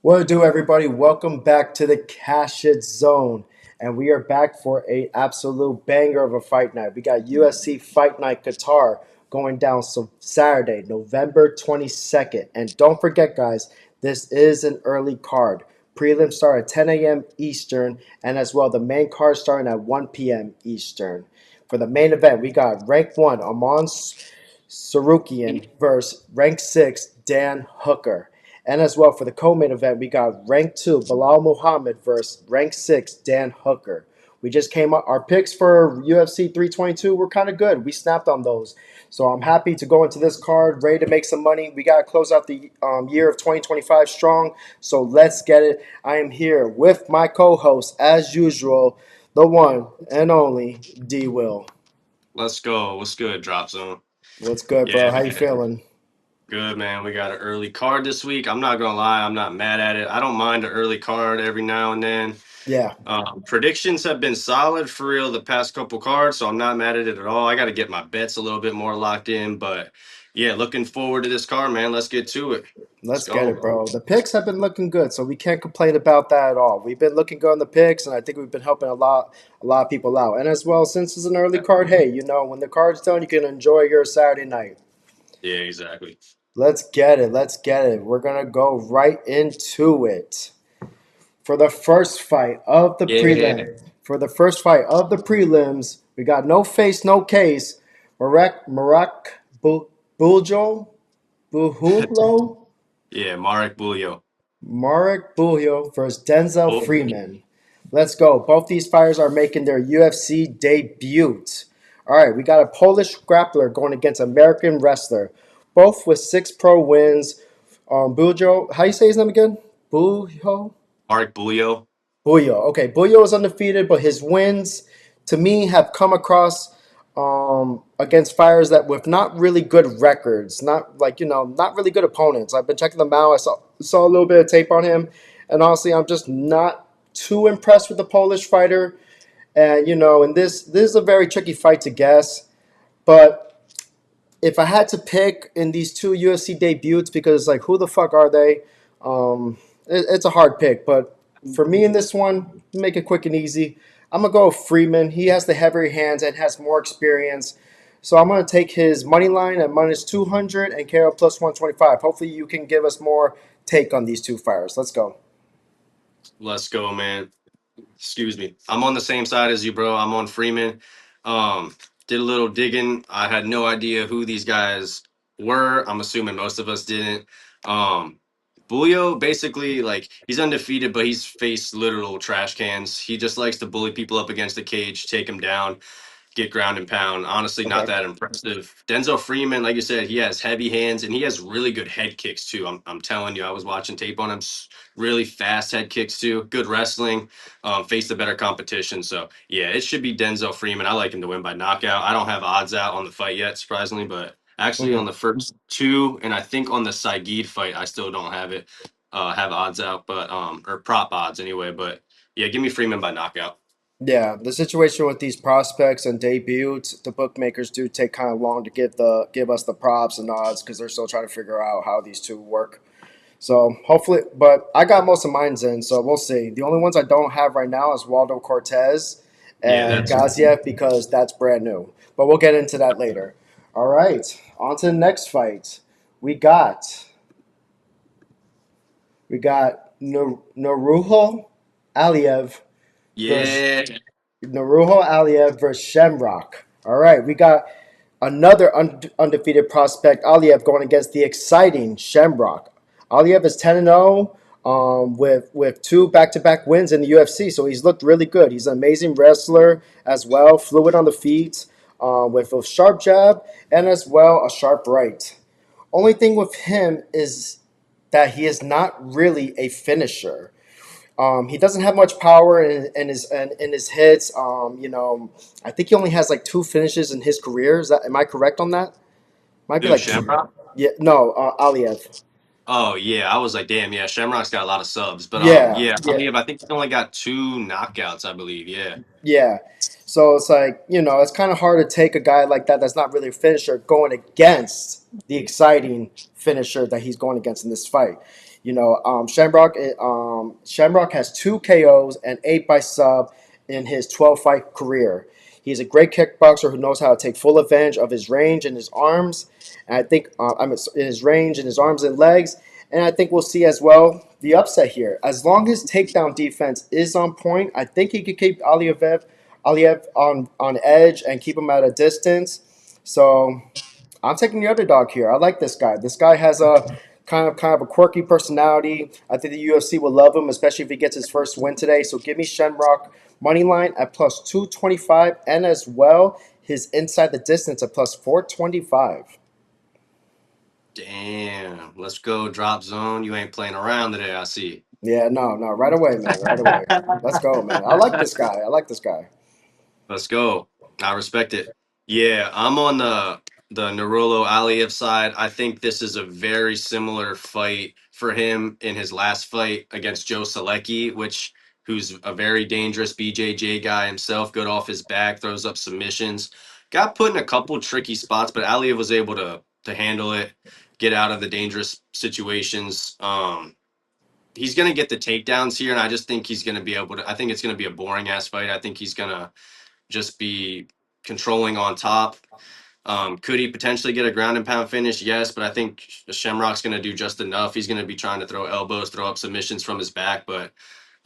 What to do, everybody? Welcome back to the Cash It Zone, and we are back for a absolute banger of a fight night. We got UFC Fight Night Qatar going down Saturday, November 22nd, and don't forget, guys, this is an early card. Prelims start at 10 a.m. Eastern, and as well, the main card starting at 1 p.m. Eastern. For the main event, we got Rank 1, Amon Tsarukyan versus Rank 6, Dan Hooker. And as well for the co-main event, we got Rank 2, Bilal Muhammad versus Rank 6, Dan Hooker. We just came up. Our picks for UFC 322 were kind of good. We snapped on those. So I'm happy to go into this card, ready to make some money. We got to close out the year of 2025 strong. So let's get it. I am here with my co-host, as usual, the one and only D. Will. Let's go. What's good, Drop Zone? What's good, bro? Yeah, How you man. feeling? Good, man. We got an early card this week. I'm not gonna lie, I'm not mad at it. I don't mind an early card every now and then. Yeah. Predictions have been solid for real the past couple cards, so I'm not mad at it at all. I got to get my bets a little bit more locked in, but yeah, looking forward to this card, man. Let's get to it. Let's Let's get go. it, bro. The picks have been looking good, so we can't complain about that at all. We've been looking good on the picks, and I think we've been helping a lot of people out. And as well, since it's an early card, hey, when the card's done, you can enjoy your Saturday night. Yeah, exactly. Let's get it. Let's get it. We're gonna go right into it for the first fight of the Yeah. prelim. For the first fight of the prelims, we got no face, no case. Marek Bujlo, Buhulo. Yeah, Marek Bulio. Marek Bujlo versus Denzel Oh, Freeman. Let's go. Both these fighters are making their UFC debut. All right, we got a Polish grappler going against American wrestler, both with 6 pro wins. Bujo, how you say his name again? Bujo? Marek Bulio. Bujo. Okay, Bujo is undefeated, but his wins to me have come across against fighters that with not really good records, not really good opponents. I've been checking them out. I saw a little bit of tape on him, and honestly, I'm just not too impressed with the Polish fighter. And and this is a very tricky fight to guess, but if I had to pick in these two UFC debuts, because like who the fuck are they? It's a hard pick, but for me in this one, make it quick and easy. I'm gonna go with Freeman. He has the heavier hands and has more experience, so I'm gonna take his money line at -200 and KO plus 125. Hopefully, you can give us more take on these two fighters. Let's go. Let's go, man. Excuse me. I'm on the same side as you, bro. I'm on Freeman. Did a little digging. I had no idea who these guys were. I'm assuming most of us didn't. Um, Bulio basically like he's undefeated, but he's faced literal trash cans. He just likes to bully people up against the cage, take them down, get ground and pound. Honestly, not Okay. that impressive. Denzel Freeman, like you said, he has heavy hands and he has really good head kicks too. I'm telling you, I was watching tape on him. Really fast head kicks too. Good wrestling. Faced a better competition. So yeah, it should be Denzel Freeman. I like him to win by knockout. I don't have odds out on the fight yet, surprisingly, but actually on Mhm. the first two, and I think on the Saigid fight, I still don't have it. Have odds out, but or prop odds anyway. But yeah, give me Freeman by knockout. Yeah, the situation with these prospects and debuts, the bookmakers do take kind of long to give us the props and odds because they're still trying to figure out how these two work. So hopefully, but I got most of mine's in, so we'll see. The only ones I don't have right now is Waldo Cortez Yeah, and that's Gaziev because that's brand new. But we'll get into that later. All right, on to the next fight. We got Naruho Aliev versus yeah. Naruho Aliev versus Shamrock. All right, we got another undefeated prospect, Aliev, going against the exciting Shamrock. Aliev is 10-0 with 2 back-to-back wins in the UFC, so he's looked really good. He's an amazing wrestler as well, fluid on the feet, with a sharp jab and as well a sharp right. Only thing with him is that he is not really a finisher. He doesn't have much power in his hits. I think he only has like 2 finishes in his career. Am I correct on that? Might be Dude, like two. Shamrock. Yeah, no, Aliev. Oh yeah, I was like, damn, yeah, Shamrock's got a lot of subs, but Yeah, yeah, yeah, I think he's only got 2 knockouts, I believe. Yeah, yeah. So it's like it's kind of hard to take a guy like that that's not really a finisher going against the exciting finisher that he's going against in this fight. Shamrock has 2 KOs and 8 by sub in his 12-fight career. He's a great kickboxer who knows how to take full advantage of his range and his arms. And I think in his range and his arms and legs. And I think we'll see as well the upset here. As long as takedown defense is on point, I think he could keep Aliev on edge and keep him at a distance. So I'm taking the underdog here. I like this guy. This guy has a kind of a quirky personality. I think the UFC will love him, especially if he gets his first win today. So give me Shenrock money line at plus 225, and as well his inside the distance at plus 425. Damn. Let's go, drop zone. You ain't playing around today, I see. Yeah, no, right away, man, right away. Let's go, man. I like this guy. I like this guy. Let's go. I respect it. Yeah, I'm on the Narolo Aliev side. I think this is a very similar fight for him in his last fight against Joe Selecki, who's a very dangerous BJJ guy himself, good off his back, throws up submissions. Got put in a couple tricky spots, but Aliev was able to handle it, get out of the dangerous situations. He's gonna get the takedowns here, and I just think he's gonna be able to. I think it's gonna be a boring ass fight. I think he's gonna just be controlling on top. Could he potentially get a ground and pound finish? Yes, but I think Shamrock's going to do just enough. He's going to be trying to throw elbows, throw up submissions from his back, but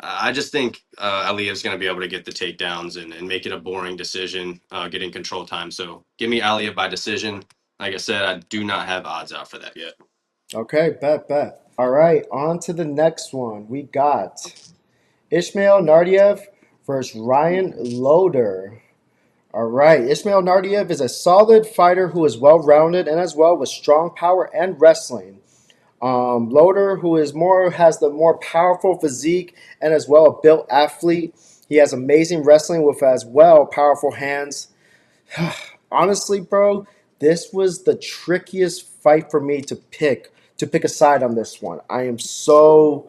I just think Aliev's going to be able to get the takedowns and make it a boring decision, getting control time. So give me Aliev by decision. Like I said, I do not have odds out for that yet. Okay, bet. All right, on to the next one. We got Ishmael Naurdiev versus Ryan Loder. All right, Ismail Naurdiev is a solid fighter who is well-rounded and as well with strong power and wrestling. Loder, who is more has the more powerful physique and as well a built athlete. He has amazing wrestling with as well powerful hands. Honestly, bro, this was the trickiest fight for me to pick a side on this one. I am so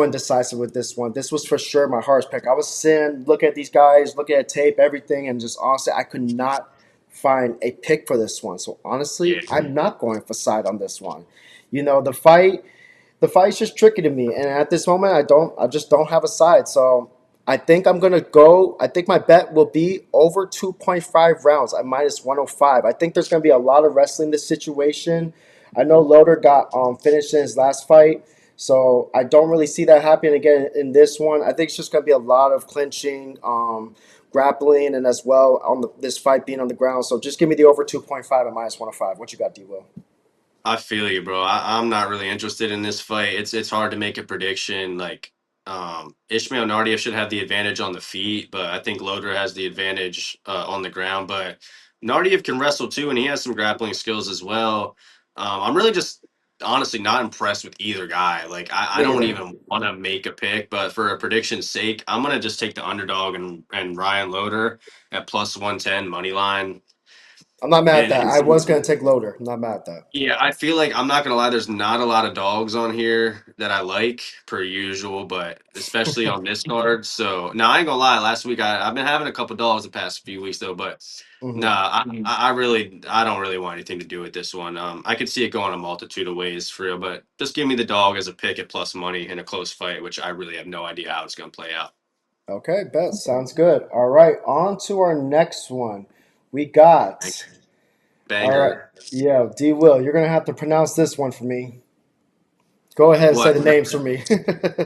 indecisive with this one. This was for sure my hardest pick. I was sitting, looking at these guys, looking at tape, everything, and just honestly, I could not find a pick for this one. So honestly, Yeah. I'm not going for side on this one. The fight's just tricky to me, and at this moment, I just don't have a side. So I think I'm gonna go. I think my bet will be over 2.5 rounds at minus 105. I think there's gonna be a lot of wrestling in this situation. I know Loder got finished in his last fight, so I don't really see that happening again in this one. I think it's just gonna be a lot of clinching, grappling, and as well on this fight being on the ground. So just give me the over 2.5 at minus 105. What you got, D. Will? I feel you, bro. I'm not really interested in this fight. It's hard to make a prediction. Like Ishmael Naurdiev should have the advantage on the feet, but I think Loder has the advantage on the ground. But Naurdiev can wrestle too, and he has some grappling skills as well. I'm really just honestly not impressed with either guy. Like I Me don't either. even want to make a pick, but for a prediction's sake, I'm gonna just take the underdog and Ryan Loder at plus 110 money line. I'm not mad at And that. I was gonna take Loder. I'm not mad at that. yeah, I feel like I'm not gonna lie. There's not a lot of dogs on here that I like per usual, but especially on this card. So now I ain't gonna lie. Last week I've been having a couple dogs the past few weeks though, but Hmm. nah, I don't really want anything to do with this one. I could see it going a multitude of ways for real, but just give me the dog as a pick at plus money in a close fight, which I really have no idea how it's gonna play out. Okay, bet. Sounds good. All right, on to our next one. We got. All right. Banger. Yeah, D. Will, you're gonna have to pronounce this one for me. Go ahead and say What? the names for me.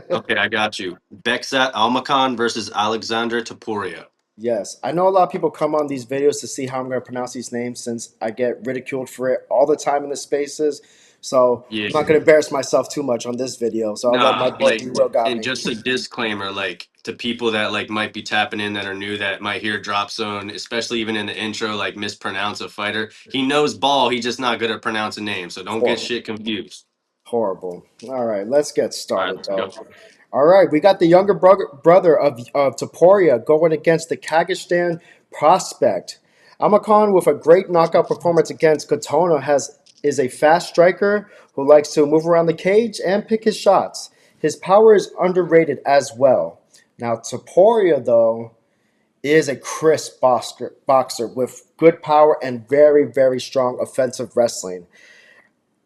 Okay, I got you. Beksat Almakhan versus Alexander Topuria. Yes, I know a lot of people come on these videos to see how I'm going to pronounce these names since I get ridiculed for it all the time in the spaces. So Yeah. I'm not going to embarrass myself too much on this video. So I'll let my Nah, boy like, D Will got and me. just a disclaimer, like to people that like might be tapping in that are new that might hear drop zone, especially even in the intro, like mispronounce a fighter. He knows ball, he's just not good at pronouncing names, so don't get Horrible. shit confused. Horrible. All right, let's get All right, started let's though. go. All right, we got the younger brother of Topuria going against the Kazakhstan prospect. Almakhan, with a great knockout performance against Katona, is a fast striker who likes to move around the cage and pick his shots. His power is underrated as well. Now, Topuria, though, is a crisp boxer with good power and very, very strong offensive wrestling.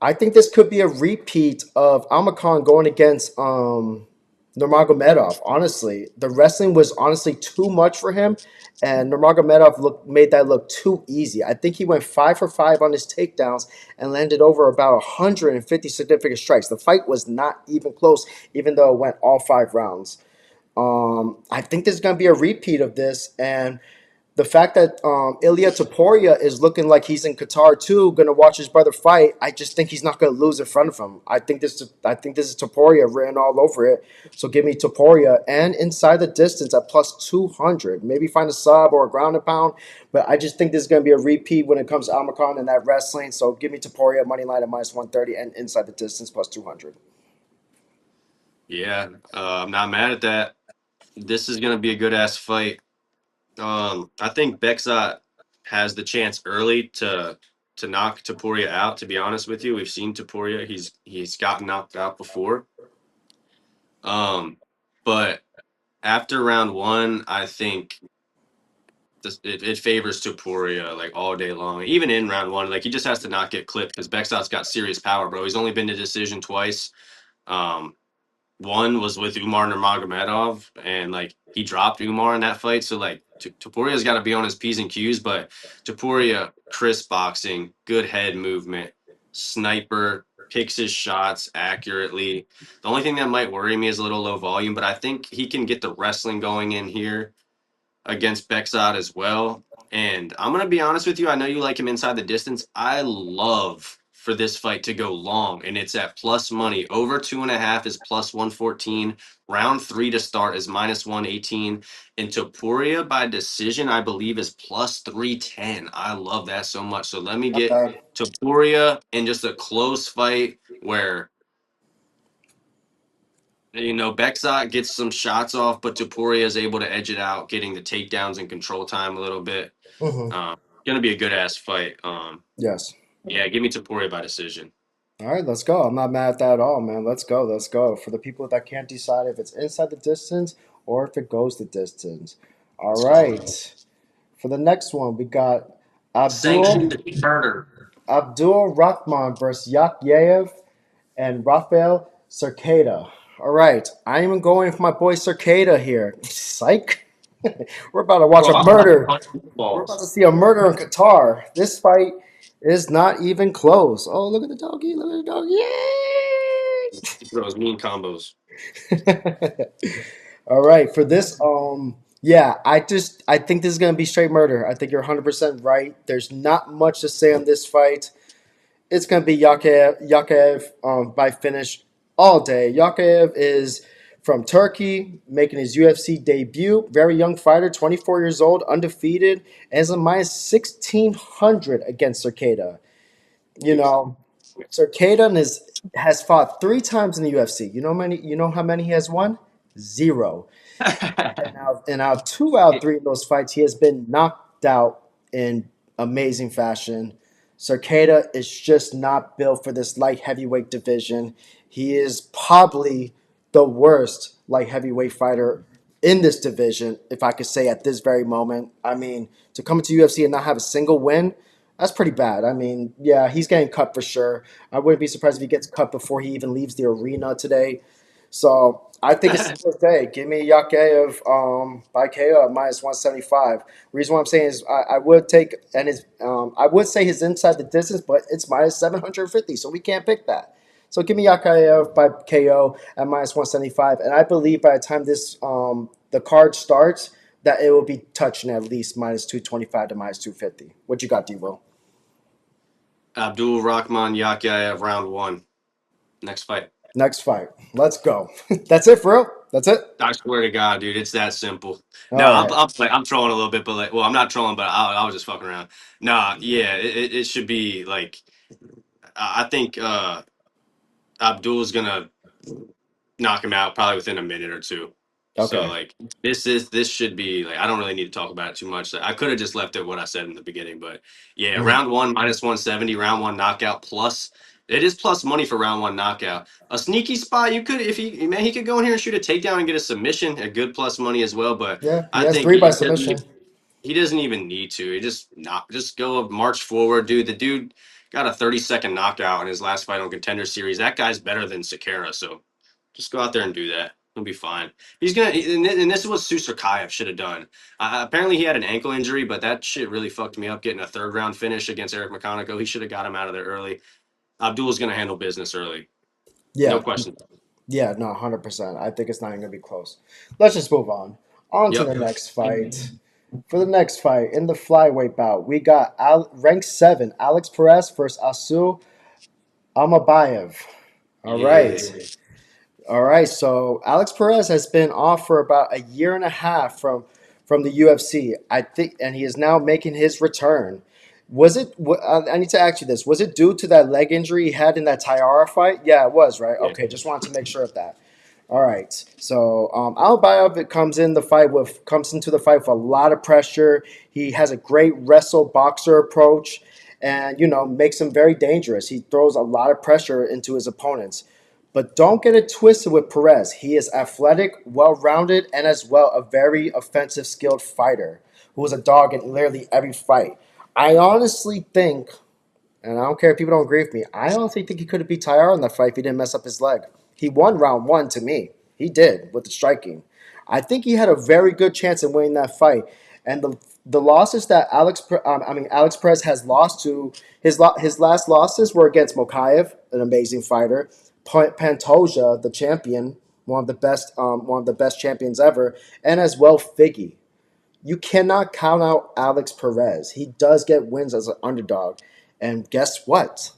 I think this could be a repeat of Almakhan going against Nurmagomedov. Honestly, the wrestling was honestly too much for him, and Nurmagomedov made that look too easy. I think he went 5 for 5 on his takedowns and landed over about 150 significant strikes. The fight was not even close, even though it went all 5 rounds. I think there's going to be a repeat of this, and the fact that Ilya Topuria is looking like he's in Qatar too, going to watch his brother fight. I just think he's not going to lose in front of him. I think this is Topuria written all over it. So give me Topuria and inside the distance at +200. Maybe find a sub or a ground and pound, but I just think this is going to be a repeat when it comes to Almakhan and that wrestling. So give me Topuria money line at -130 and inside the distance +200. Yeah, I'm not mad at that. This is gonna be a good ass fight. I think Bexat has the chance early to knock Topuria out. To be honest with you, we've seen Topuria; he's gotten knocked out before. Um, but after round one, I think it favors Topuria like all day long. Even in round one, like he just has to not get clipped because Bexat's got serious power, bro. He's only been to decision twice. Um, One was with Umar Nurmagomedov, and like he dropped Umar in that fight. So like Topuria's got to be on his P's and Q's, but Topuria, crisp boxing, good head movement, sniper, picks his shots accurately. The only thing that might worry me is a little low volume, but I think he can get the wrestling going in here against Bexad as well. And I'm gonna be honest with you. I know you like him inside the distance. I love for this fight to go long, and it's at plus money. Over 2.5 is +114. Round three to start is -118. And Topuria by decision, I believe, is +310. I love that so much. So let me Not get bad. Topuria in just a close fight where Bexot gets some shots off, but Topuria is able to edge it out, getting the takedowns and control time a little bit. Hmm. Gonna be a good ass fight. Yes. Yeah, give me Topuria by decision. All right, let's go. I'm not mad at that at all, man. Let's go. Let's go. For the people that can't decide if it's inside the distance or if it goes the distance. All Let's go. right. For the next one, we got Abdul Sanctioned murder. Abdul Rahman versus Yakhyaev and Rafael Cerqueira. All right, I am going for my boy Cerqueira here. Psych. We're about to watch Bro, a I'm about to murder. punch We're about to balls. see a murder in Qatar. This fight is not even close. Oh, look at the doggy. Look at the doggy. Those mean combos. Yay! All right, for this, yeah, I think this is gonna be straight murder. I think you're 100% right. There's not much to say on this fight. It's gonna be Yakhyaev by finish all day. Yakhyaev is from Turkey, making his UFC debut. Very young fighter, 24 years old, undefeated, and is a -1600 against Cerqueira. You know, Cerqueira has fought 3 times in the UFC. You know how many he has won? Zero. And now 2 out of 3 of those fights, he has been knocked out in amazing fashion. Cerqueira is just not built for this light heavyweight division. He is probably the worst light heavyweight fighter in this division, if I could say at this very moment. I mean, to come into UFC and not have a single win, that's pretty bad. I mean, yeah, he's getting cut for sure. I wouldn't be surprised if he gets cut before he even leaves the arena today. So I think it's a good day. Give me Yakhyaev by KO at -175. Reason why I'm saying is I would take and his I would say his inside the distance, but it's -750, so we can't pick that. So give me Yakhyaev by KO at -175, and I believe by the time this the card starts that it will be touching at least -225 to -250. What you got, Devo? Abdul Rahman Yakhyaev, round one. Next fight. Next fight. Let's go. That's it for real. That's it. I swear to God, dude, it's that simple. No, All right. I'm trolling a little bit, but like, well, I'm not trolling, but I was just fucking around. Nah, yeah, it should be like, I think Abdul's gonna knock him out probably within a minute or two. So Okay. like this should be like I don't really need to talk about it too much. I could have just left it what I said in the beginning, but yeah, Mhm. round one -170, round one knockout plus. It is plus money for round one knockout. A sneaky spot you could if he man he could go in here and shoot a takedown and get a submission, a good plus money as well. But Yeah, he I has think 3 by submission. he doesn't even need to. He just not just go march forward, dude. The dude got a 30-second knockout in his last fight on Contender Series. That guy's better than Cerqueira, so just go out there and do that. He'll be fine. He's gonna, and this is what Tsarukyan should have done. Apparently, he had an ankle injury, but that shit really fucked me up getting a third round finish against Eric McConaughey. He should have got him out of there early. Abdul's gonna handle business early, no Yeah, question. yeah, no, 100%. I think it's not even gonna be close. Let's just move on. On to Yep. the next fight. For the next fight in the flyweight bout, we got rank 7 Alex Perez versus Asu Almabayev. All Yeah. right. All right, so Alex Perez has been off for about a year and a half from the UFC. I think, and he is now making his return. Was it? I need to ask you this: was it due to that leg injury he had in that Tyara fight? Yeah, it was, right? Yeah. Okay, just wanted to make sure of that. All right, so Almabayev comes into the fight with a lot of pressure. He has a great wrestle boxer approach, and makes him very dangerous. He throws a lot of pressure into his opponents. But don't get it twisted with Perez. He is athletic, well-rounded, and as well a very offensive, skilled fighter who is a dog in literally every fight. I honestly think, and I don't care if people don't agree with me, I honestly think he could have beat Tyra in that fight if he didn't mess up his leg. He won round one to me. He did with the striking. I think he had a very good chance in winning that fight. And the losses that Alex Perez has lost to his last losses were against Mokaev, an amazing fighter, Pantoja, the champion, one of the best champions ever, and as well Figgy. You cannot count out Alex Perez. He does get wins as an underdog, and guess what?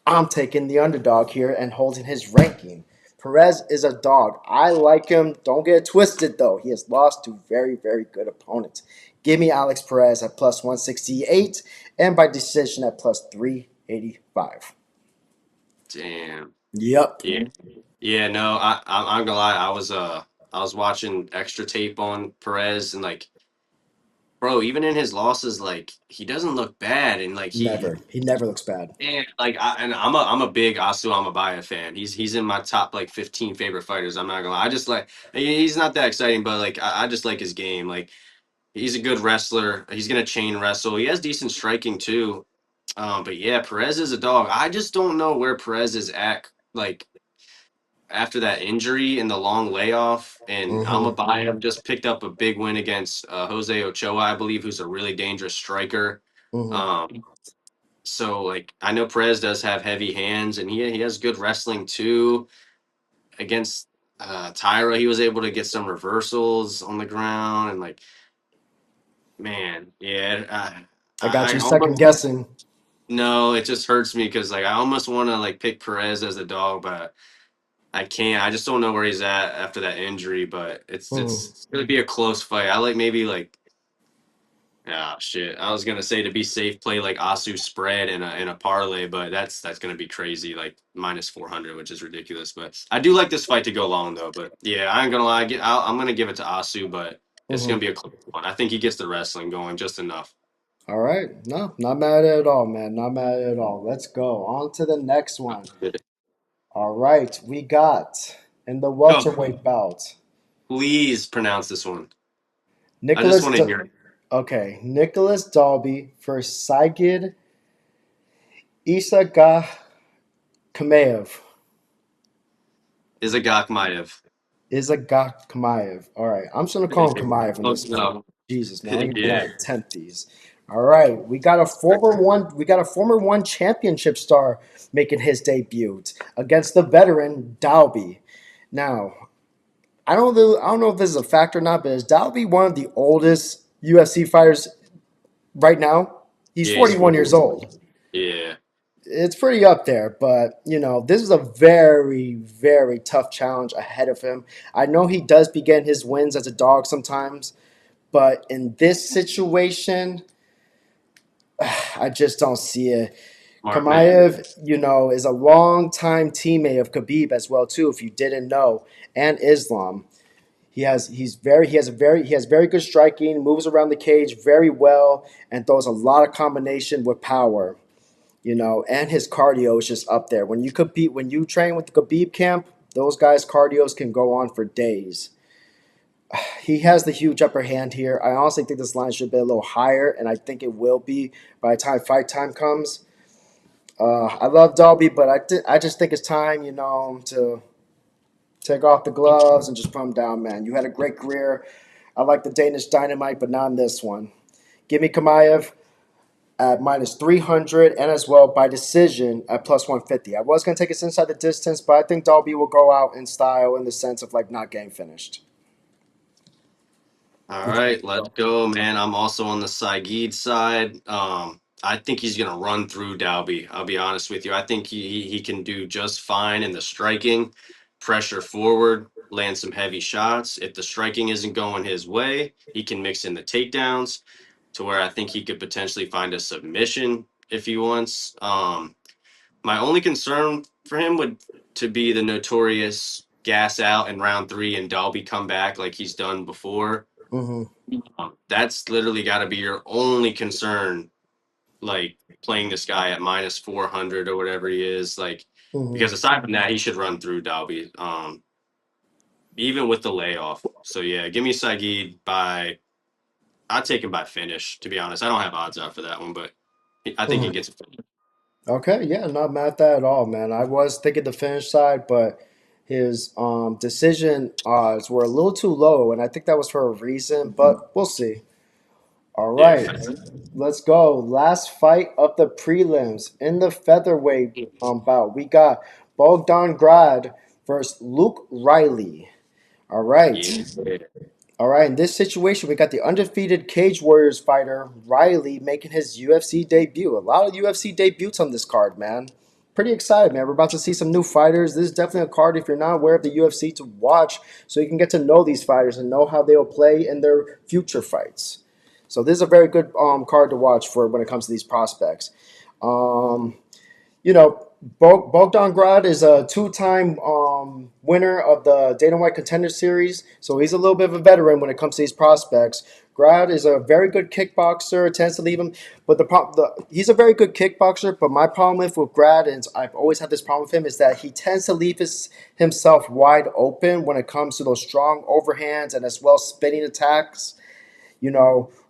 I'm taking the underdog here and holding his ranking. Perez is a dog. I like him. Don't get it twisted, though. He has lost to very, very good opponents. Give me Alex Perez at plus 168 and by decision at plus 385. Damn. Yep. Yeah. Yeah. No, I'm gonna lie. I was watching extra tape on Perez and like, bro, even in his losses, like he doesn't look bad, and like Never. He never looks bad. and like I'm a big Asu Amabaya fan. He's in my top like 15 favorite fighters. I'm not gonna lie. I just like he's not that exciting, but like I just like his game. Like he's a good wrestler. He's gonna chain wrestle. He has decent striking too. But yeah, Perez is a dog. I just don't know where Perez is at. Like after that injury and the long layoff, and Mm-hmm. Almabayev just picked up a big win against Jose Ochoa, I believe, who's a really dangerous striker. Mm-hmm. Um, so like I know Perez does have heavy hands, and he has good wrestling too. Against Tyra, he was able to get some reversals on the ground, and like man, yeah, I got I you second almost guessing. no, it just hurts me because like I almost want to like pick Perez as a dog, but I can't. I just don't know where he's at after that injury, but Mm-hmm. it's gonna be a close fight. I like maybe like ah shit. I was gonna say to be safe, play like Asu spread in a parlay, but that's gonna be crazy, like minus 400, which is ridiculous. But I do like this fight to go long though. But yeah, I ain't gonna lie. I'm gonna give it to Asu, but it's gonna Mm-hmm. be a close one. I think he gets the wrestling going just enough. All right. No, not mad at all, man. Not mad at all. Let's go on to the next one. All right. We got in the Go, welterweight bout, please pronounce this one. I just Nicholas. want to hear it. Okay, Nicholas Dalby versus Saigid Izagakhmaev. Izagakhmaev. Izagakhmaev. All right, I'm just gonna call him Kamaev in Oh this one. no. Jesus, man, I don't even want Yeah. to attempt these. All right, we got a former one. We got a former one championship star making his debut against the veteran Dalby. Now, I don't know if this is a fact or not, but is Dalby one of the oldest UFC fighters right now? He's Yeah, he's 41 40. years old. Yeah. It's pretty up there, but this is a very, very tough challenge ahead of him. I know he does begin his wins as a dog sometimes, but in this situation, I just don't see it. Smart man. Kamaev, is a longtime teammate of Khabib as well too. If you didn't know, and Islam, he has very good striking, moves around the cage very well, and throws a lot of combination with power. And his cardio is just up there. When you train with the Khabib camp, those guys' cardios can go on for days. He has the huge upper hand here. I honestly think this line should be a little higher, and I think it will be by the time fight time comes. I love Dalby, but I just think it's time, to take off the gloves and just put him down, man. You had a great career. I like the Danish Dynamite, but not in this one. Give me Kamaev at minus 300 and as well by decision at plus 150. I was going to take us inside the distance, but I think Dalby will go out in style in the sense of like not getting finished. All Would you right, like let's go, man. I'm also on the Saigid side. I think he's gonna run through Dalby. I'll be honest with you. I think he can do just fine in the striking, pressure forward, land some heavy shots. If the striking isn't going his way, he can mix in the takedowns to where I think he could potentially find a submission if he wants. My only concern for him would to be the notorious gas out in round three and Dalby come back like he's done before. Mm-hmm. That's literally got to be your only concern, like playing this guy at minus 400 or whatever he is. Like, Mm-hmm. because aside from that, he should run through Dalby, even with the layoff. So yeah, give me Saigid by. I'd take him by finish. To be honest, I don't have odds out for that one, but I think he Mm-hmm. gets a finish. Okay, yeah, not mad at that at all, man. I was thinking the finish side, but his decision odds were a little too low, and I think that was for a reason, but we'll see. All Yeah, right, let's go. Last fight of the prelims in the featherweight bout. We got Bogdan Grad versus Luke Riley. All right. yeah. All right, in this situation, we got the undefeated Cage Warriors fighter, Riley, making his UFC debut. A lot of UFC debuts on this card, man. Pretty excited, man. We're about to see some new fighters. This is definitely a card, if you're not aware of the UFC, to watch so you can get to know these fighters and know how they will play in their future fights. So this is a very good card to watch for when it comes to these prospects. Um, Bogdan Grad is a two-time winner of the Dana White Contender Series, so he's a little bit of a veteran when it comes to these prospects. Grad is a very good kickboxer, tends to leave him, but he's a very good kickboxer. But my problem with Grad, and I've always had this problem with him, is that he tends to leave himself wide open when it comes to those strong overhands and as well spinning attacks.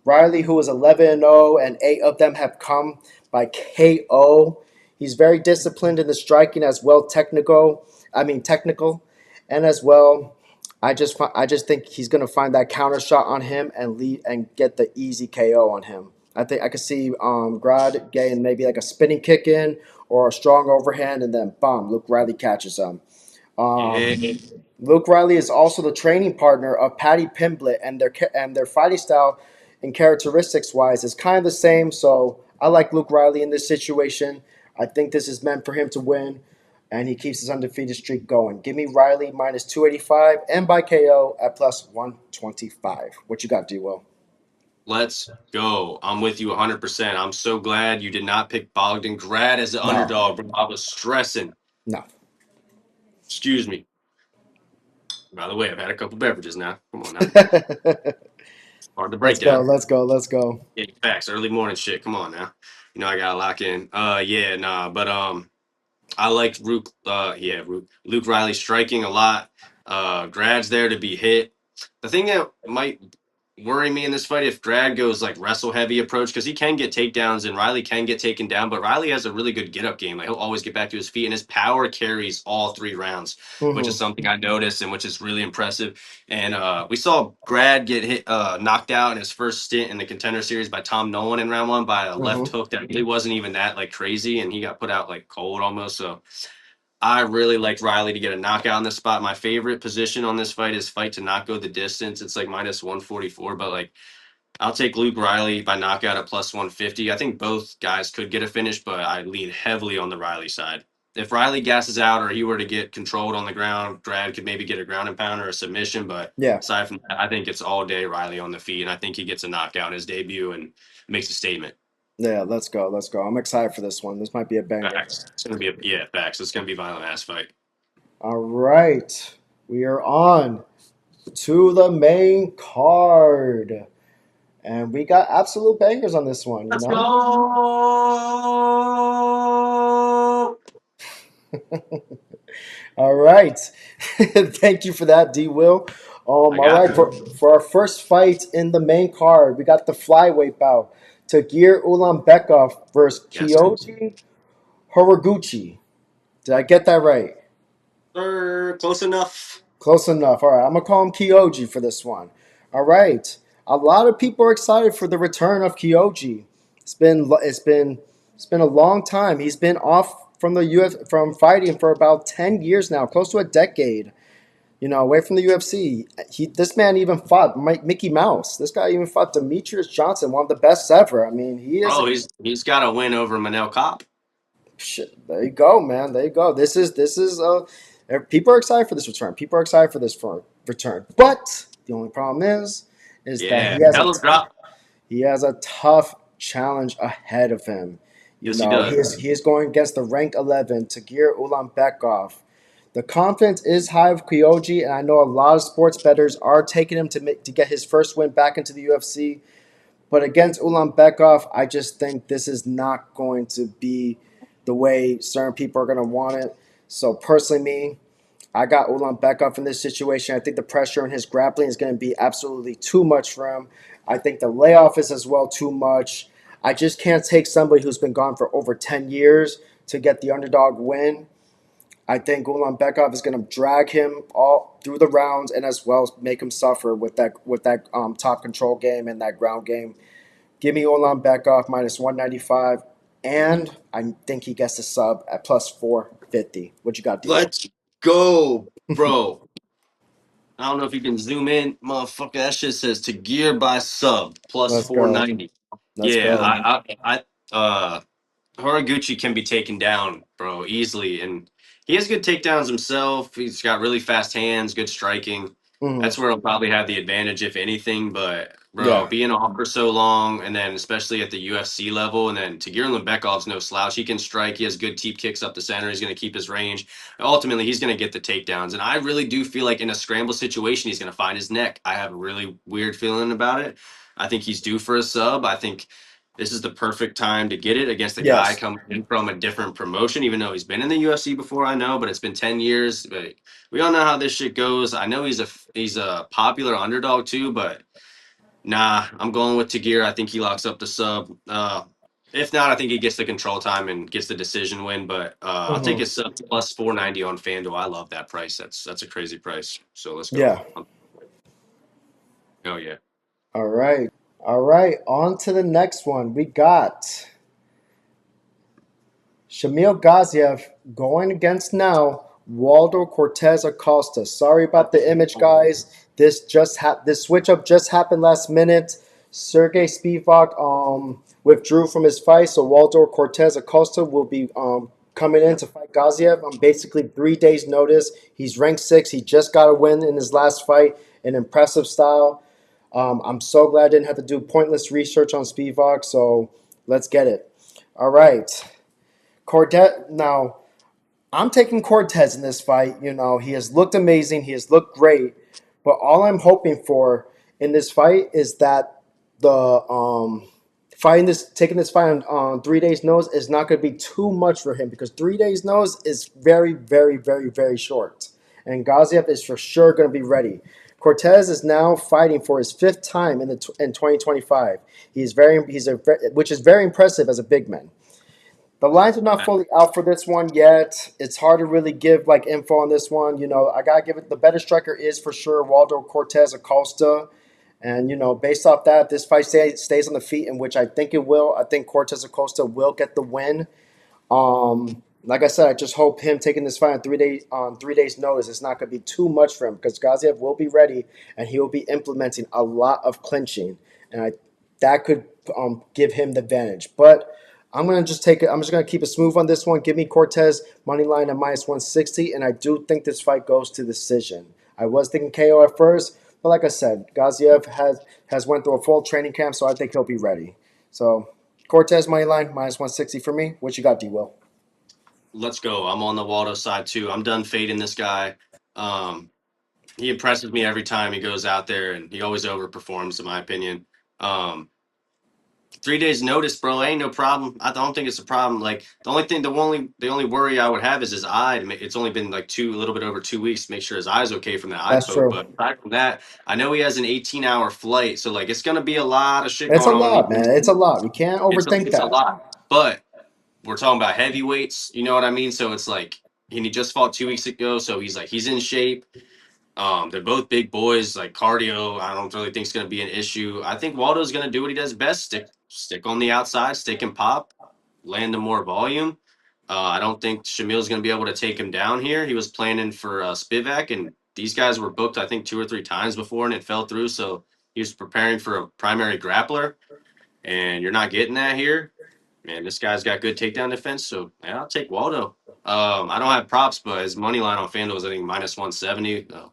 Riley, who is 11-0, and 8 of them have come by KO. He's very disciplined in the striking as well, technical, and as well. I just think he's gonna find that counter shot on him and lead and get the easy KO on him. I think I could see Grad getting maybe like a spinning kick in or a strong overhand, and then bam, Luke Riley catches him. Um, Yeah. Luke Riley is also the training partner of Paddy Pimblett, and their fighting style and characteristics wise is kind of the same. So I like Luke Riley in this situation. I think this is meant for him to win, and he keeps his undefeated streak going. Give me Riley minus 285 and by KO at plus 125. What you got, D Will? Let's go. I'm with you 100%. I'm so glad you did not pick Bogdan Grad as the No, underdog, bro. I was stressing. no. Excuse me. By the way, I've had a couple beverages now. Come on now. Hard to break Let's go. down. Let's go. Let's go. Yeah, facts. Early morning shit. Come on now. I gotta lock in. Yeah, nah. But I liked Luke Riley striking a lot. Grad's there to be hit. The thing that might worry me in this fight if Grad goes like wrestle heavy approach because he can get takedowns and Riley can get taken down, but Riley has a really good get up game. Like he'll always get back to his feet and his power carries all 3 rounds, which is Hmm. something I noticed and which is really impressive. And we saw Grad get knocked out in his first stint in the Contender Series by Tom Nolan in round one by a left Hmm. hook that really wasn't even that like crazy, and he got put out like cold almost. So I really liked Riley to get a knockout in this spot. My favorite position on this fight is fight to not go the distance. It's like minus 144, but like I'll take Luke Riley by knockout at plus 150. I think both guys could get a finish, but I lean heavily on the Riley side. If Riley gasses out or he were to get controlled on the ground, Grad could maybe get a ground and pound or a submission. But Yeah. aside from that, I think it's all day Riley on the feet, and I think he gets a knockout in his debut and makes a statement. Yeah. Let's go. Let's go. I'm excited for this one. This might be a banger. Facts. It's gonna be facts. It's gonna be a violent ass fight. All right. We are on to the main card. And we got absolute bangers on this one, Let's go. All right. Thank you for that, D Will. I All got right, for our first fight in the main card, we got the flyweight bout. Tagir Ulanbekov versus yes. Kyoji Horiguchi. Did I get that right? Close enough. Close enough. All right, I'm gonna call him Kyoji for this one. All right. A lot of people are excited for the return of Kyoji. It's been a long time. He's been off from the from fighting for about 10 years now, close to a decade. Away from the UFC. This man even fought Mickey Mouse. This guy even fought Demetrius Johnson, one of the best ever. I mean, he is. Bro, he's got a win over Manel Cop. Shit, there you go, man. There you go. People are excited for this return. People are excited for this return. But the only problem is that Yeah, hell of a drop. he has a tough challenge ahead of him. Yes, he does. He is going against the ranked 11 Tagir Ulanbekov. The confidence is high of Kyoji, and I know a lot of sports bettors are taking him to get his first win back into the UFC. But against Ulanbekov, I just think this is not going to be the way certain people are going to want it. So personally, I got Ulanbekov in this situation. I think the pressure on his grappling is going to be absolutely too much for him. I think the layoff is as well too much. I just can't take somebody who's been gone for over 10 years to get the underdog win. I think Ulanbekov is going to drag him all through the rounds and as well make him suffer with that top control game and that ground game. Give me Ulanbekov minus 195, and I think he gets the sub at plus 450. What you got, D-Will? Let's go, bro. I don't know if you can zoom in, motherfucker. That shit says to gear by sub plus Let's go. 490. Let's Yeah, go. Horiguchi can be taken down, bro, easily, and he has good takedowns himself. He's got really fast hands, good striking. Hmm. That's where he'll probably have the advantage, if anything. But bro, Yeah. being off for so long, and then especially at the UFC level, and then Tagir Lembekov's no slouch. He can strike. He has good teep kicks up the center. He's going to keep his range. Ultimately, he's going to get the takedowns, and I really do feel like in a scramble situation, he's going to find his neck. I have a really weird feeling about it. I think he's due for a sub. I think this is the perfect time to get it against a guy Yes. coming in from a different promotion, even though he's been in the UFC before, I know, but it's been 10 years. But we all know how this shit goes. I know he's a popular underdog too, but nah, I'm going with Tagir. I think he locks up the sub. If not, I think he gets the control time and gets the decision win. But I'll take Hmm. his sub plus 490 on FanDuel. I love that price. That's a crazy price. So let's go. Yeah. Oh yeah. All right. All right. On to the next one. We got Shamil Gaziev going against now Waldo Cortez Acosta. Sorry about the image, guys. This switch up just happened last minute. Sergey Spivak withdrew from his fight, so Waldo Cortez Acosta will be coming in to fight Gaziev on basically 3 days' notice. He's ranked 6. He just got a win in his last fight, an impressive style. I'm so glad I didn't have to do pointless research on Spivak, so let's get it. All right. Cortez. Now, I'm taking Cortez in this fight. He has looked amazing. He has looked great. But all I'm hoping for in this fight is that the taking this fight on 3 days nose is not going to be too much for him because 3 days nose is very, very, very, very short. And Gaziev is for sure going to be ready. Cortez is now fighting for his 5th time in 2025. Which is very impressive as a big man. The lines are not fully out for this one yet. It's hard to really give info on this one. I gotta give it the better striker is for sure Waldo Cortez Acosta, and based off that, this fight stays on the feet, in which I think it will. I think Cortez Acosta will get the win. Like I said, I just hope him taking this fight on 3 days notice is not going to be too much for him because Gaziev will be ready and he will be implementing a lot of clinching, and that could give him the advantage. But I'm gonna just take it. I'm just gonna keep it smooth on this one. Give me Cortez money line at minus 160, and I do think this fight goes to decision. I was thinking KO at first, but like I said, Gaziev has went through a full training camp, so I think he'll be ready. So Cortez money line minus 160 for me. What you got, D Will? Let's go. I'm on the Waldo side too. I'm done fading this guy. Um, he impresses me every time he goes out there, and he always overperforms, in my opinion. Um, 3 days notice, bro, ain't no problem. I don't think it's a problem. Like the only worry I would have is his eye. It's only been like a little bit over 2 weeks to make sure his eye's okay from that eye That's poke. true. But aside from that, I know he has an 18-hour flight, so like it's gonna be a lot of shit It's going a on. lot, man. It's a lot. We can't It's a, overthink it's a that. lot, but we're talking about heavyweights. You know what I mean? So it's like, and he just fought 2 weeks ago, so he's like he's in shape. They're both big boys. Like cardio, I don't really think is going to be an issue. I think Waldo's going to do what he does best: stick on the outside, stick and pop, land the more volume. I don't think Shamil's going to be able to take him down here. He was planning for Spivak, and these guys were booked, I think, 2 or 3 times before, and it fell through. So he was preparing for a primary grappler, and you're not getting that here. Man, this guy's got good takedown defense, so yeah, I'll take Waldo. I don't have props, but his money line on FanDuel is I think -170.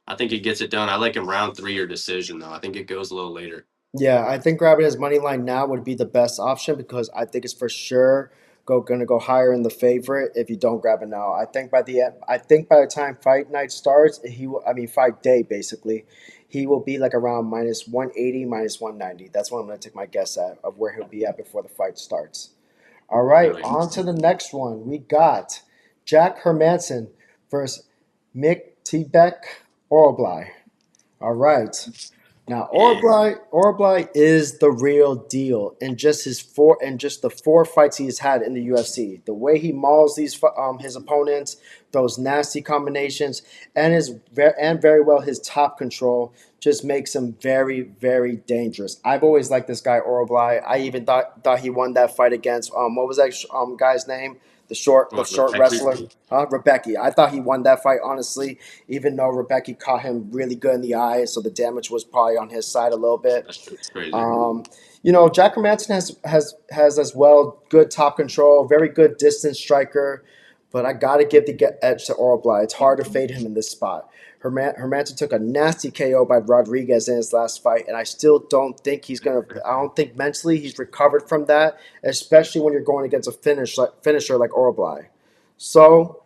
I think he gets it done. I like him round 3 or decision though. I think it goes a little later. Yeah, I think grabbing his money line now would be the best option because I think it's for sure going to go higher in the favorite if you don't grab it now. I think by the time fight night starts, I mean fight day basically, he will be like around -180, -190. That's what I'm going to take my guess at of where he'll be at before the fight starts. All right, Hell yeah. on to the next one. We got Jack Hermansson versus Mick Tibek Orolbai. All right. Now Yeah. Orolbai is the real deal in just the 4 fights he's had in the UFC. The way he mauls his opponents, those nasty combinations, and very well his top control just makes him very very dangerous. I've always liked this guy Orolbai. I even thought he won that fight against what was that guy's name? The What, short Rebecca? wrestler, Rebecca. I thought he won that fight honestly, even though Rebecca caught him really good in the eye, so the damage was probably on his side a little bit. That's crazy. Um, Jack Hermansson has as well good top control, very good distance striker, but I got to give the edge to Orolbai. It's hard to fade him in this spot. Hermansson took a nasty KO by Rodriguez in his last fight, and I still don't think he's gonna. I don't think mentally he's recovered from that, especially when you're going against a finisher like Orolbai. So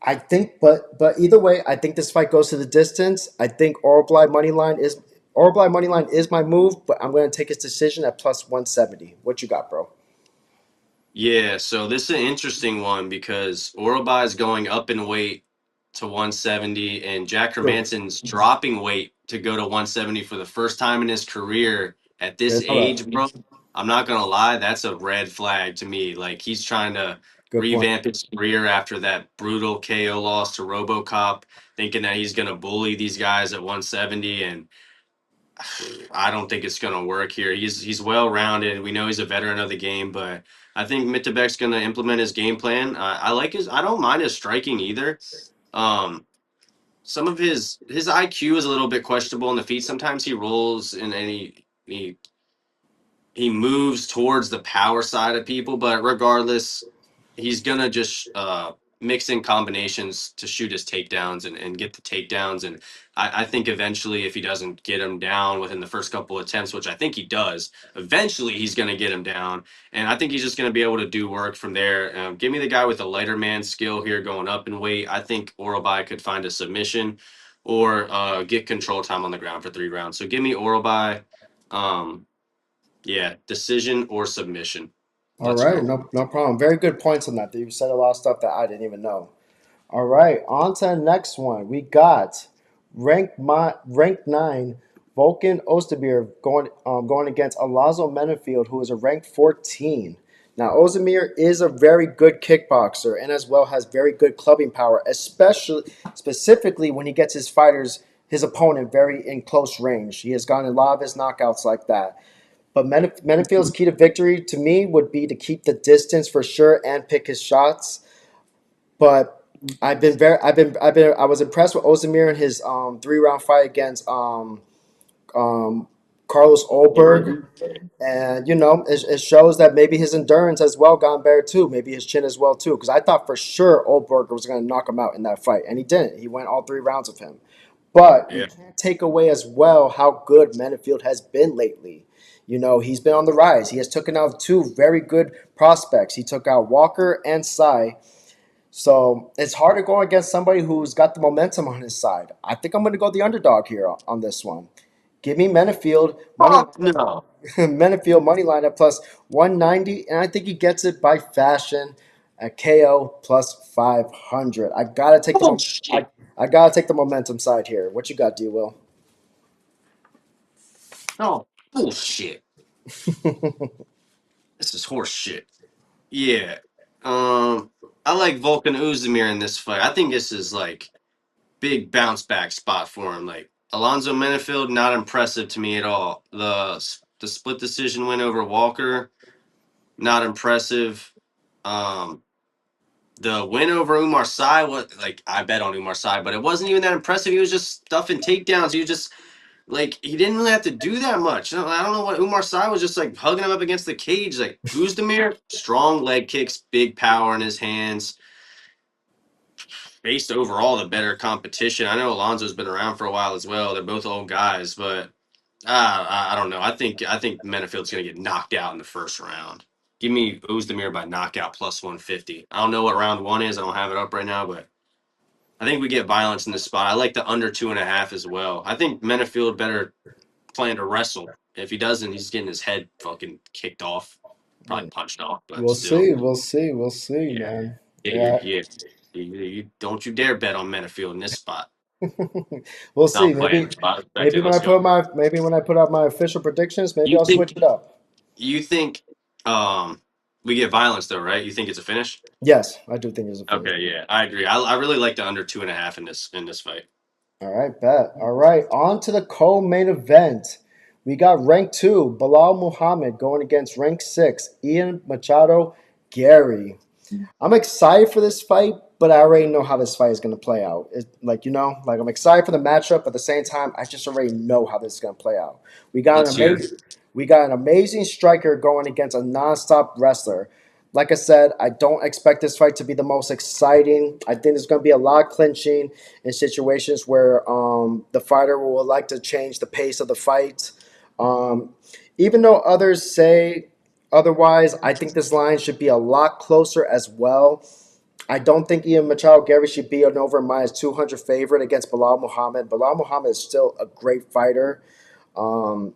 I think, but either way, I think this fight goes to the distance. I think Orolbai money line is my move, but I'm going to take his decision at +170. What you got, bro? Yeah, so this is an interesting one because Orolbai is going up in weight to 170, and Jack True. Hermansson's dropping weight to go to 170 for the first time in his career at Yeah, this know that. age, bro. I'm not gonna lie, that's a red flag to me. Like he's trying to Good point. revamp his career after that brutal KO loss to RoboCop, thinking that he's gonna bully these guys at 170, and I don't think it's going to work here. He's well rounded. We know he's a veteran of the game, but I think Mitabek's going to implement his game plan. I like his. I don't mind his striking either. Um, some of his IQ is a little bit questionable in the feet. Sometimes he rolls and he moves towards the power side of people, but regardless, he's gonna just mix in combinations to shoot his takedowns and get the takedowns. And I think eventually, if he doesn't get him down within the first couple attempts, which I think he does, eventually he's gonna get him down. And I think he's just gonna be able to do work from there. Give me the guy with the lighter man skill here, going up in weight. I think Orolbai could find a submission or get control time on the ground for 3 rounds. So give me Orolbai. Um, yeah, decision or submission. All Let's right, go. no problem. Very good points on that. You said a lot of stuff that I didn't even know. All right, on to the next one. We got ranked 9 Volkan Oezdemir going against Alonzo Menifield, who is a ranked 14. Now, Oezdemir is a very good kickboxer and as well has very good clubbing power, especially specifically when he gets his opponent very in close range. He has gotten a lot of his knockouts like that. But Menifield's key to victory to me would be to keep the distance for sure and pick his shots. But I was impressed with Ozdemir in his 3 round fight against um, Carlos Olberg, Goldberger? and it shows that maybe his endurance has well gone better too. Maybe his chin as well too. Because I thought for sure Olberg was going to knock him out in that fight, and he didn't. He went all 3 rounds of him. But you Yeah. can't take away as well how good Menifield has been lately. He's been on the rise. He has taken out 2 very good prospects. He took out Walker and Sai. So it's hard to go against somebody who's got the momentum on his side. I think I'm going to go the underdog here on this one. Give me Menifield Fuck no. Menifield money line at +190, and I think he gets it by fashion at KO +500. Bullshit. I gotta take the momentum side here. What you got, D Will? No bullshit. This is horse shit. Yeah. I like Volkan Uzdemir in this fight. I think this is like big bounce back spot for him. Like Alonzo Menifield, not impressive to me at all. The split decision win over Walker, not impressive. Um, the win over Umar Sy was like I bet on Umar Sy, but it wasn't even that impressive. He was just stuffing takedowns. He was just like he didn't really have to do that much. I don't know what Umar Sy was just like hugging him up against the cage. Like Uzdemir, strong leg kicks, big power in his hands. Faced overall the better competition. I know Alonzo's been around for a while as well. They're both old guys, but I don't know. I think Menifield's gonna get knocked out in the first round. Give me Oezdemir by knockout plus 150. I don't know what round one is. I don't have it up right now, but I think we get violence in this spot. I like the under 2.5 as well. I think Menifield better plan to wrestle. If he doesn't, he's getting his head fucking kicked off, probably punched off, but We'll still, see. We'll see. We'll see, yeah, man. yeah, Yeah. yeah. You don't you dare bet on Menifield in this spot. We'll No, see. I'm playing. Maybe This spot. Respect it. Let's go. maybe when I put out my official predictions, maybe You I'll switch think it up. you think we get violence though, right? You think it's a finish? Yes, I do think there's a finish. Okay, yeah, I agree. I really like the under 2.5 in this fight. All right, bet. All right, on to the co-main event. We got rank 2, Bilal Muhammad going against rank 6, Ian Machado Garry. I'm excited for this fight, but I already know how this fight is going to play out. Like I'm excited for the matchup, but at the same time, I just already know how this is going to play out. We got Let's an hear. amazing, we got an amazing striker going against a nonstop wrestler. Like I said, I don't expect this fight to be the most exciting. I think there's going to be a lot of clinching in situations where the fighter will like to change the pace of the fight. Um, Even though others say otherwise, I think this line should be a lot closer as well. I don't think Ian Machado Garry should be an over minus 200 favorite against Bilal Muhammad. Bilal Muhammad is still a great fighter. Um,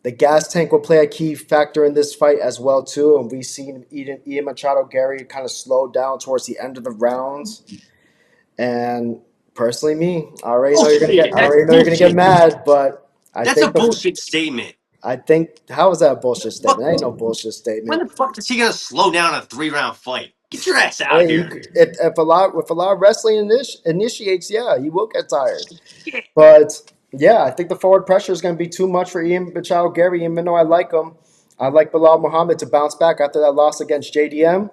the gas tank will play a key factor in this fight as well too, and we've seen Ian Machado Garry kind of slow down towards the end of the rounds. And personally, Bullshit. I That's already know you're gonna get bullshit. mad, but I That's a think the bullshit statement. I think how is that a bullshit statement? Fuck. That ain't no bullshit When statement. the fuck is he gonna slow down a 3 round fight? Get your ass out of Hey, here. if a lot of wrestling initiates, yeah, he will get tired. Shit. But yeah, I think the forward pressure is going to be too much for Ian Machado Garry. Even though I like him, I like Bilal Muhammad to bounce back after that loss against JDM.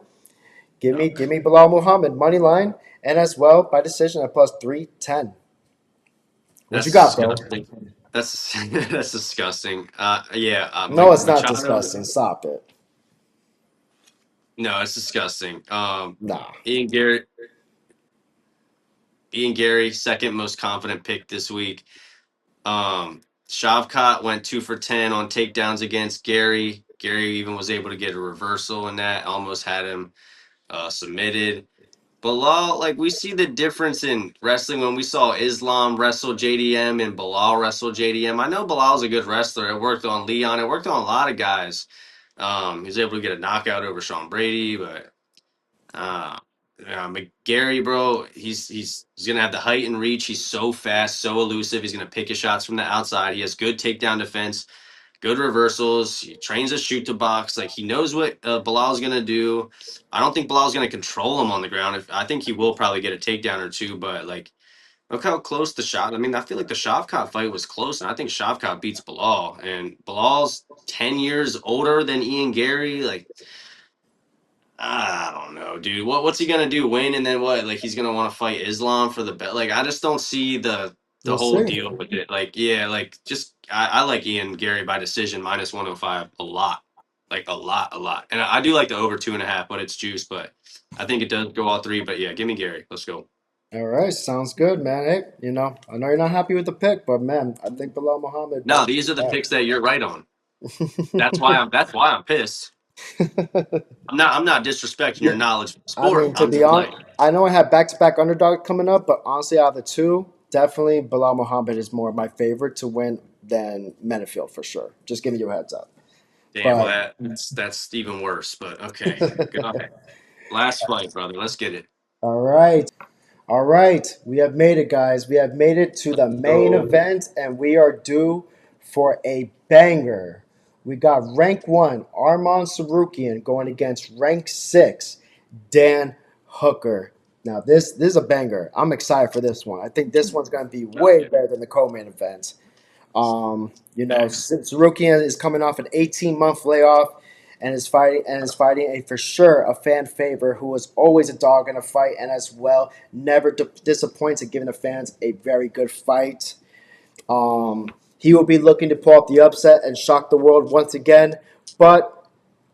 No, Give me Bilal Muhammad money line and as well by decision at plus 310. What you that's got, bro? disgusting. That's that's disgusting. Yeah, No, it's not Machado. disgusting. Stop it. No, it's disgusting. Nah. Ian Garrett, Ian Gary, second most confident pick this week. Shavkat went 2 for 10 on takedowns against Gary. Gary even was able to get a reversal in that. Almost had him submitted. Bilal, like we see the difference in wrestling when we saw Islam wrestle JDM and Bilal wrestle JDM. I know Bilal's a good wrestler. It worked on Leon. It worked on a lot of guys. He was able to get a knockout over Sean Brady, but uh, McGarry, bro, he's gonna have the height and reach. He's so fast, so elusive. He's gonna pick his shots from the outside. He has good takedown defense, good reversals. He trains to shoot to box. Like he knows what Bilal's gonna do. I don't think Bilal's gonna control him on the ground. I think he will probably get a takedown or two, but like look how close the shot. I mean, I feel like the Shavkat fight was close, and I think Shavkat beats Bilal. And Bilal's 10 years older than Ian Gary. Like I don't know, dude. What's he gonna do? Win and then what? Like he's gonna want to fight Islam for the bet. Like I just don't see the We'll whole see. deal with it. Like yeah, like just I like Ian Gary by decision minus 105 a lot, like a lot. And I do like the over 2.5, but it's juice. But I think it does go all three. But yeah, give me Gary. Let's go. All right, sounds good, man. Hey, I know you're not happy with the pick, but man, I think Bilal Muhammad No, bounces these are the back. picks that you're right on. That's why I'm pissed. I'm not disrespecting your Yeah, knowledge of the I sport. mean, to I'm be just honest, like, I know I have back-to-back underdog coming up, but honestly, out of the two, definitely Bilal Muhammad is more my favorite to win than Menifield for sure. Just giving you a heads up. damn, well But that's even worse. But okay, go ahead. Last fight, brother. Let's get it. all right, all right, we have made it, guys. We have made it to the main So event, and we are due for a banger. we got rank 1 Arman Tsarukyan going against rank 6 Dan Hooker. Now this is a banger. I'm excited for this one. I think this one's going to be way better than the co-main event. Facts. Tsarukyan is coming off an 18-month layoff and is fighting a for sure a fan favorite who was always a dog in a fight and as well never disappoints at giving the fans a very good fight. He will be looking to pull off the upset and shock the world once again, but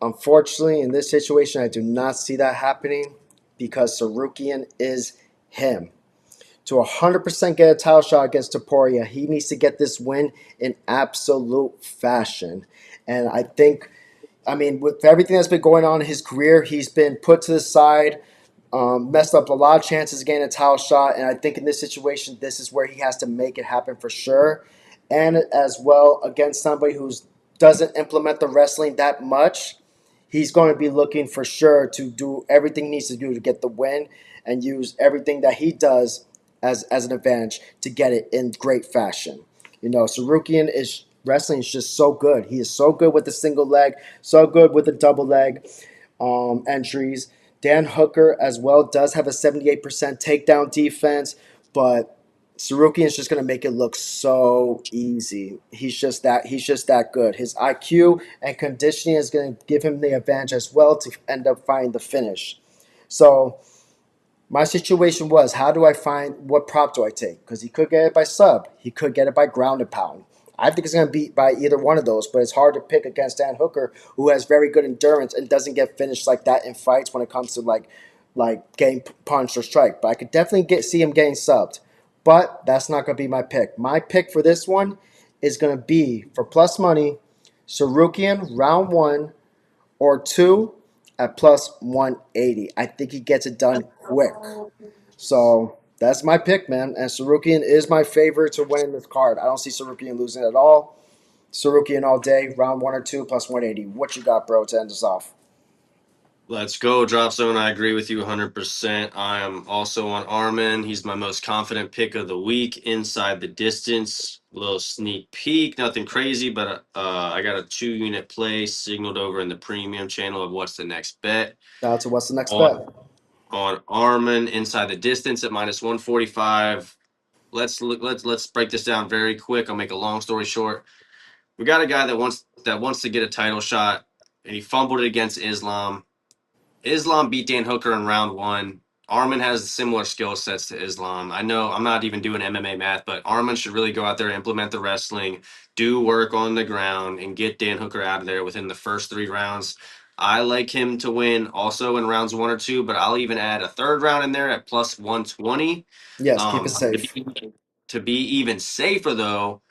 unfortunately, in this situation, I do not see that happening because Tsarukyan is him. To 100% get a title shot against Topuria, he needs to get this win in absolute fashion. And with everything that's been going on in his career, he's been put to the side, messed up a lot of chances of getting a title shot. And I think in this situation, this is where he has to make it happen for sure. And as well, against somebody who doesn't implement the wrestling that much, he's going to be looking for sure to do everything he needs to do to get the win and use everything that he does as an advantage to get it in great fashion. Tsarukyan is wrestling is just so good. He is so good with the single leg, so good with the double leg entries. Dan Hooker as well does have a 78% takedown defense, but Tsarukyan is just going to make it look so easy. He's just that good. His IQ and conditioning is going to give him the advantage as well to end up finding the finish. So my situation was, how do I find what prop do I take? Because he could get it by sub, he could get it by ground and pound. I think it's going to beat by either one of those, but it's hard to pick against Dan Hooker, who has very good endurance and doesn't get finished like that in fights when it comes to like getting punched or strike. But I could definitely see him getting subbed. But that's not going to be my pick. My pick for this one is going to be for plus money, Tsarukyan round 1 or 2 at plus 180. I think he gets it done quick. So that's my pick, man. And Tsarukyan is my favorite to win this card. I don't see Tsarukyan losing at all. Tsarukyan all day, round 1 or 2 plus 180. What you got, bro, to end us off? Let's go, Drop Zone. I agree with you 100%. I am also on Armin. He's my most confident pick of the week inside the distance. Little sneak peek, nothing crazy, but I got a 2-unit play signaled over in the premium channel of what's the next bet Now to what's the next bet? on on Armin inside the distance at minus 145. Let's break this down very quick. I'll make a long story short. We got a guy that wants to get a title shot, and he fumbled it against Islam. Islam beat Dan Hooker in round 1. Armin has similar skill sets to Islam. I know I'm not even doing MMA math, but Armin should really go out there, implement the wrestling, do work on the ground, and get Dan Hooker out of there within the first 3 rounds. I like him to win also in rounds 1 or 2, but I'll even add a third round in there at plus 120. Yes, keep it Um, to safe. be, to be even safer, though,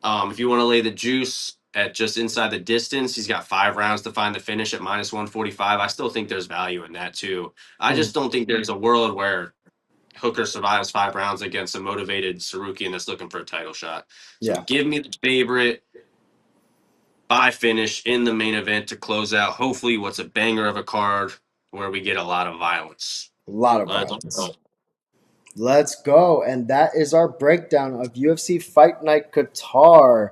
if you want to lay the juice at just inside the distance, he's got 5 rounds to find the finish at minus 145. I still think there's value in that too. I Hmm. just don't think there's a world where Hooker survives 5 rounds against a motivated Tsarukyan that's looking for a title shot. So Yeah, give me the favorite by finish in the main event to close out. Hopefully, what's a banger of a card where we get a lot of violence. a lot of Let's violence. go. Let's go. And that is our breakdown of UFC Fight Night Qatar.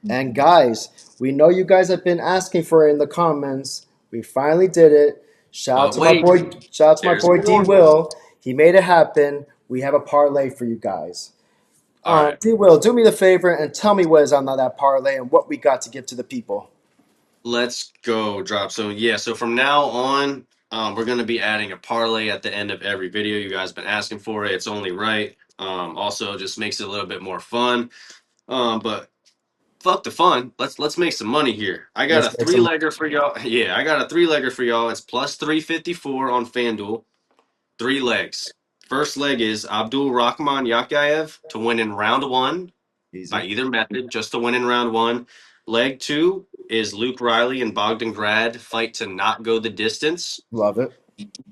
And guys, we know you guys have been asking for it in the comments. We finally did it. But wait, Shout out to my there's boy D more. Will. He made it happen. We have a parlay for you guys. All right. D Will, do me the favor and tell me what is on that parlay and what we got to give to the people. Let's go, Drop. So yeah, so from now on, we're gonna be adding a parlay at the end of every video. You guys been asking for it. It's only right. Also just makes it a little bit more fun. But fuck the fun. Let's make some money here. I got a Let's make some. 3-legger for y'all. Yeah, I got a 3-legger for y'all. It's plus 354 on FanDuel. 3 legs. First leg is Abdul Rahman Yakhyaev to win in round 1 by Easy. either method, just to win in round 1. Leg 2 is Luke Riley and Bogdan Grad fight to not go the distance. Love it.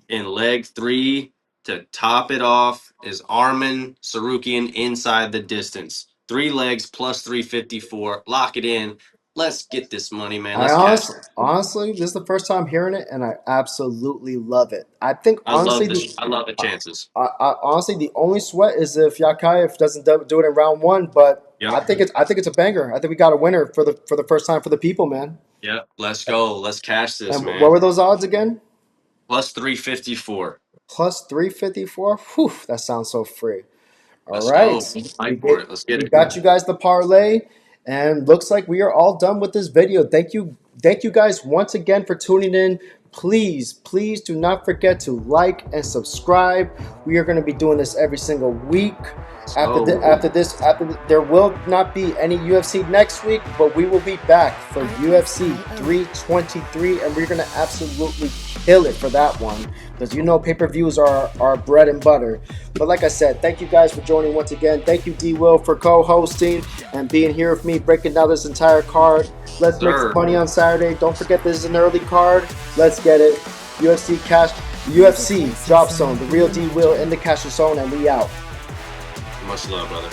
In leg 3, to top it off, is Armin Tsarukyan inside the distance. 3 legs plus 354. Lock it in. Let's get this money, man. I Let's cash. honestly, this is the first time hearing it, and I absolutely love it. I think I honestly, love this. I love the chances. honestly, the only sweat is if Yakhyaev doesn't do it in round one. But Yep. I think it's a banger. I think we got a winner for the first time for the people, man. Yep. Let's go. Let's cash this, And what man. were those odds again? Plus 354. Plus 354. Whew, that sounds so free. All Let's right, go. Fight for it. Let's get we it. got you guys the parlay, and looks like we are all done with this video. Thank you guys once again for tuning in. Please do not forget to like and subscribe. We are going to be doing this every single week. There will not be any UFC next week, but we will be back for UFC 323, and we're going to absolutely kill it for that one, because you know pay-per-views are our bread and butter. But like I said, thank you guys for joining once again. Thank you, D-Will, for co-hosting and being here with me, breaking down this entire card. Let's make some money on Saturday. Don't forget this is an early card. Let's get it. UFC Drop Zone, the real D-Will in the cash zone, and we out. Much love, brother.